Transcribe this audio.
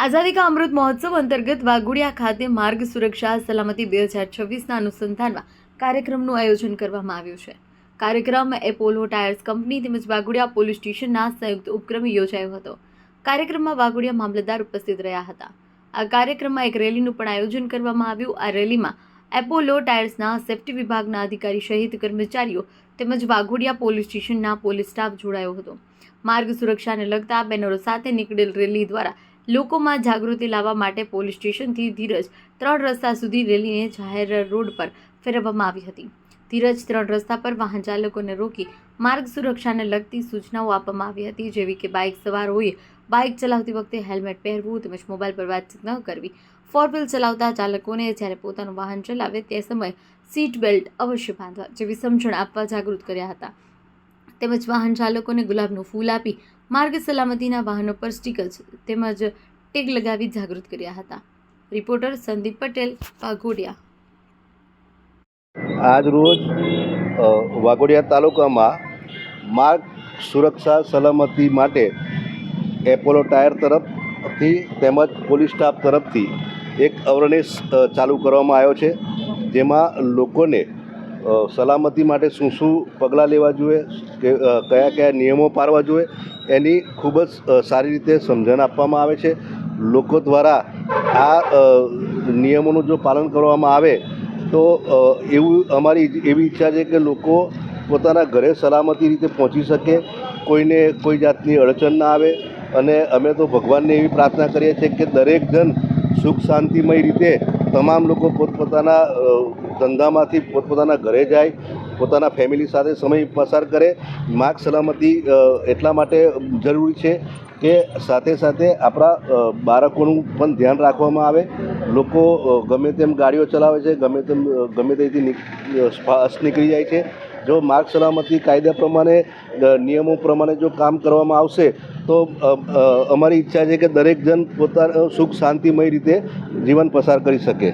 આઝાદી કા અમૃત મહોત્સવ અંતર્ગત વાઘોડિયા ખાતે માર્ગ સુરક્ષા સલામતી 2026ના અનુસંધાનમાં કાર્યક્રમનું આયોજન કરવામાં આવ્યું છે। કાર્યક્રમ એપોલો ટાયર્સ કંપની તેમજ વાઘોડિયા પોલીસ સ્ટેશનના સંયુક્ત ઉપક્રમે યોજાયો હતો। કાર્યક્રમમાં વાઘોડિયા મામલતદાર ઉપસ્થિત રહ્યા હતા। આ કાર્યક્રમમાં એક રેલીનું પણ આયોજન કરવામાં આવ્યું। આ રેલીમાં એપોલો ટાયર્સના સેફ્ટી વિભાગના અધિકારી સહિત કર્મચારીઓ તેમજ વાઘોડિયા પોલીસ સ્ટેશનના પોલીસ સ્ટાફ જોડાયો હતો। માર્ગ સુરક્ષાને લગતા બેનરો સાથે નીકળેલ રેલી દ્વારા લોકોમાં જાગૃતિ લાવવા માટે પોલીસ સ્ટેશનથી ધીરજ 3 રસ્તા સુધી રેલીને જાહેર રોડ પર ફેરવવામાં આવી હતી। ધીરજ 3 રસ્તા પર વાહન ચાલકોને રોકી માર્ગ સુરક્ષાને લગતી સૂચનાઓ આપવામાં આવી હતી, જેવી કે બાઇક સવારોએ બાઇક ચલાવતી વખતે હેલ્મેટ પહેરવું તેમજ મોબાઈલ પર વાતચીત ન કરવી, 4 વ્હીલ ચલાવતા ચાલકોને જ્યારે પોતાનું વાહન ચલાવે તે સમયે સીટ બેલ્ટ અવશ્ય બાંધવા જેવી સમજણ આપવા જાગૃત કર્યા હતા। તેમજ વાહન ચાલકોને ગુલાબનું ફૂલ આપી માર્ગ સલામતીના વાહનો પર સ્ટીકર તેમજ ટેગ લગાવી જાગૃત કર્યા હતા। રિપોર્ટર સંદીપ પટેલ, વાઘોડિયા। આજ રોજ વાઘોડિયા તાલુકામાં માર્ગ સુરક્ષા સલામતી માટે એપોલો ટાયર તરફથી તેમજ પોલીસ સ્ટાફ તરફથી એક અવેરનેસ ચાલુ કરવામાં આવ્યો છે, જેમાં લોકોને સલામતી માટે શું શું પગલાં લેવા જોઈએ, કે કયા કયા નિયમો પાળવા જોઈએ, એની ખૂબ જ સારી રીતે સમજણ આપવામાં આવે છે। લોકો દ્વારા આ નિયમોનું જો પાલન કરવામાં આવે તો અમારી એવી ઈચ્છા છે કે લોકો પોતાના ઘરે સલામતી રીતે પહોંચી શકે, કોઈને કોઈ જાતની અડચણ ના આવે। અને અમે તો ભગવાનને એવી પ્રાર્થના કરીએ છીએ કે દરેક જણ સુખ શાંતિમય રીતે તમામ લોકો પોતપોતાના ધંધામાંથી પોતપોતાના ઘરે જાય, પોતાના ફેમિલી સાથે સમય પસાર કરે। માર્ગ સલામતી એટલા માટે જરૂરી છે કે સાથે સાથે આપણા બાળકોનું પણ ધ્યાન રાખવામાં આવે। લોકો ગમે તેમ ગાડીઓ ચલાવે છે, ગમે તેથી ફાસ્ટ નીકળી જાય છે। જો માર્ગ સલામતી કાયદા પ્રમાણે નિયમો પ્રમાણે જો કામ કરવામાં આવશે તો અમારી ઈચ્છા છે કે દરેક જણ પોતાના સુખ શાંતિમય રીતે જીવન પસાર કરી શકે।